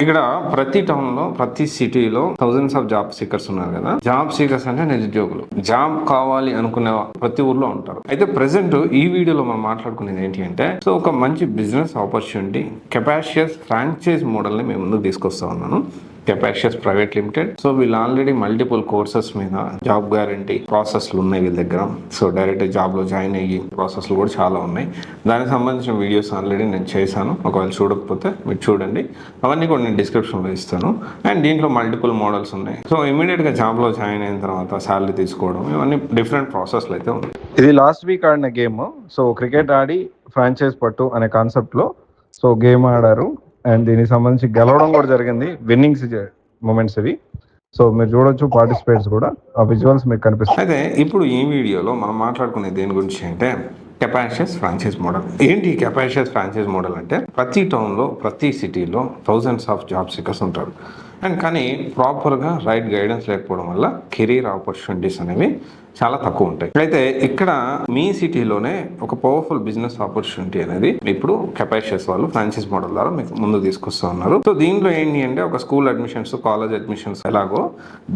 ఇక్కడ ప్రతి టౌన్ లో ప్రతి సిటీలో థౌజండ్స్ ఆఫ్ జాబ్ సీకర్స్ ఉన్నారు కదా. జాబ్ సీకర్స్ అంటే నిరుద్యోగులు, జాబ్ కావాలి అనుకునే ప్రతి ఊర్లో ఉంటారు. అయితే ప్రెసెంట్ ఈ వీడియోలో మనం మాట్లాడుకునేది ఏంటి అంటే, సో ఒక మంచి బిజినెస్ ఆపర్చునిటీ కెపాషియస్ ఫ్రాంచైజ్ మోడల్ ని మేము ముందుకు తీసుకొస్తా ఉన్నాను. కెపాషియస్ ప్రైవేట్ లిమిటెడ్. సో వీళ్ళు ఆల్రెడీ మల్టిపుల్ కోర్సెస్ మీద జాబ్ గ్యారంటీ ప్రాసెస్లు ఉన్నాయి వీళ్ళ దగ్గర. సో డైరెక్ట్ జాబ్ లో జాయిన్ అయ్యి ప్రాసెస్లు కూడా చాలా ఉన్నాయి. దానికి సంబంధించిన వీడియోస్ ఆల్రెడీ నేను చేశాను. ఒకవేళ చూడకపోతే మీరు చూడండి, అవన్నీ కూడా నేను డిస్క్రిప్షన్లో ఇస్తాను. అండ్ దీంట్లో మల్టిపుల్ మోడల్స్ ఉన్నాయి. సో ఇమీడియట్గా జాబ్లో జాయిన్ అయిన తర్వాత శాలరీ తీసుకోవడం, ఇవన్నీ డిఫరెంట్ ప్రాసెస్లు అయితే ఉన్నాయి. ఇది లాస్ట్ వీక్ ఆడిన గేమ్. సో క్రికెట్ ఆడి ఫ్రాంచైజ్ పట్టు అనే కాన్సెప్ట్లో సో గేమ్ ఆడారు. అండ్ దీనికి సంబంధించి గెలవడం కూడా జరిగింది. విన్నింగ్స్ మూమెంట్స్ ఇవి. సో మీరు చూడొచ్చు, పార్టిసిపేట్స్ కూడా ఆ విజువల్స్ మీకు కనిపిస్తాయి. అయితే ఇప్పుడు ఈ వీడియోలో మనం మాట్లాడుకునే దేని గురించి అంటే కెపాషియస్ ఫ్రాంచైజ్ మోడల్. ఏంటి కెపాషియస్ ఫ్రాంచైజ్ మోడల్ అంటే, ప్రతి టౌన్లో ప్రతి సిటీలో థౌజండ్స్ ఆఫ్ జాబ్ సీకర్స్ ఉంటారు. అండ్ కానీ ప్రాపర్గా రైట్ గైడెన్స్ లేకపోవడం వల్ల కెరీర్ ఆపర్చునిటీస్ అనేవి చాలా తక్కువ ఉంటాయి. అయితే ఇక్కడ మీ సిటీలోనే ఒక పవర్ఫుల్ బిజినెస్ ఆపర్చునిటీ అనేది ఇప్పుడు కెపాషియస్ వాళ్ళు ఫ్రాంచైజ్ మోడల్ ద్వారా మీకు ముందు తీసుకొస్తూ ఉన్నారు. సో దీంట్లో ఏంటి అంటే, ఒక స్కూల్ అడ్మిషన్స్, కాలేజ్ అడ్మిషన్స్ ఎలాగో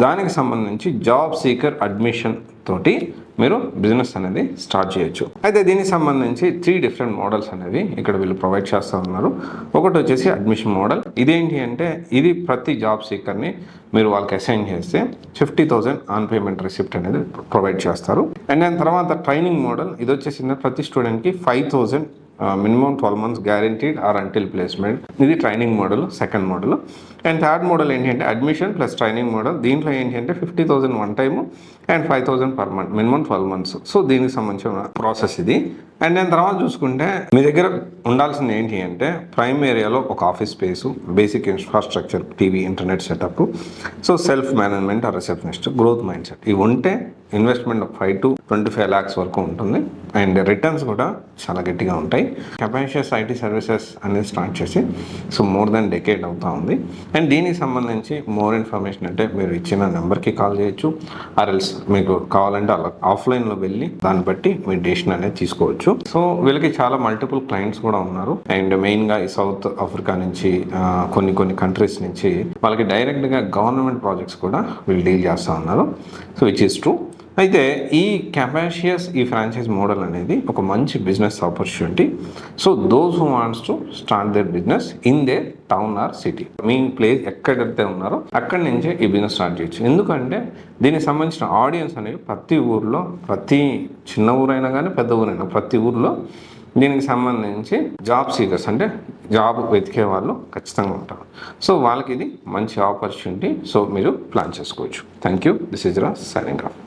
దానికి సంబంధించి జాబ్ సీకర్ అడ్మిషన్ తోటి మీరు బిజినెస్ అనేది స్టార్ట్ చేయొచ్చు. అయితే దీనికి సంబంధించి 3 డిఫరెంట్ మోడల్స్ అనేవి ఇక్కడ వీళ్ళు ప్రొవైడ్ చేస్తూ ఉన్నారు. ఒకటి వచ్చేసి అడ్మిషన్ మోడల్. ఇదేంటి అంటే, ఇది ప్రతి జాబ్ సీకర్ని మీరు వాళ్ళకి అసైన్ చేస్తే 50,000 ఆన్ పేమెంట్ రిసిప్ట్ అనేది ప్రొవైడ్ చేస్తారు. అండ్ దాని తర్వాత ట్రైనింగ్ మోడల్. ఇది వచ్చేసి ప్రతి స్టూడెంట్కి 5,000 minimum 12 months guaranteed or until placement. ఇది training model, second model. And third model ఏంటి అంటే అడ్మిషన్ ప్లస్ ట్రైనింగ్ మోడల్. దీంట్లో ఏంటి అంటే 50,000 one time and 5,000 per month, minimum 12 months. So దీనికి సంబంధించిన ప్రాసెస్ ఇది. అండ్ దాని తర్వాత చూసుకుంటే మీ దగ్గర ఉండాల్సింది ఏంటి అంటే, ప్రైమ్ ఏరియాలో ఒక office space, basic infrastructure, TV, internet setup, so self management or receptionist, growth mind set. ఇవి ఉంటే ఇన్వెస్ట్మెంట్ 5 to 25 lakhs వరకు ఉంటుంది. అండ్ రిటర్న్స్ కూడా చాలా గట్టిగా ఉంటాయి. కెపాషియస్ ఐటీ సర్వీసెస్ అనేది స్టార్ట్ చేసి సో మోర్ దాన్ డెకేడ్ అవుతా ఉంది. అండ్ దీనికి సంబంధించి మోర్ ఇన్ఫర్మేషన్ అంటే మీరు ఇచ్చిన నెంబర్కి కాల్ చేయొచ్చు, ఆర్ఎల్స్ మీకు కావాలంటే అలా ఆఫ్లైన్లో వెళ్ళి దాన్ని బట్టి మీ డెసిషన్ అనేది తీసుకోవచ్చు. సో వీళ్ళకి చాలా మల్టిపుల్ క్లయింట్స్ కూడా ఉన్నారు. అండ్ మెయిన్గా ఈ సౌత్ ఆఫ్రికా నుంచి కొన్ని కంట్రీస్ నుంచి వాళ్ళకి డైరెక్ట్గా గవర్నమెంట్ ప్రాజెక్ట్స్ కూడా వీళ్ళు డీల్ చేస్తూ ఉన్నారు. So which is true. అయితే ఈ కెపాషియస్ ఈ ఫ్రాంచైజ్ మోడల్ అనేది ఒక మంచి business opportunity. So those who wants to start their business in there town or city, me place ఎక్కడైతే ఉన్నారో అక్కడి నుంచే ఈ బిజినెస్ స్టార్ట్ చేయొచ్చు. ఎందుకంటే దీనికి సంబంధించిన ఆడియన్స్ అనేవి ప్రతి ఊర్లో, ప్రతి చిన్న ఊరైనా కానీ పెద్ద ఊరైనా ప్రతి ఊర్లో దీనికి సంబంధించి జాబ్ సీకర్స్ అంటే జాబ్ వెతికే వాళ్ళు ఖచ్చితంగా ఉంటారు. సో వాళ్ళకి ఇది మంచి ఆపర్చునిటీ. సో మీరు ప్లాన్ చేసుకోవచ్చు. Thank you. This is Raj signing off.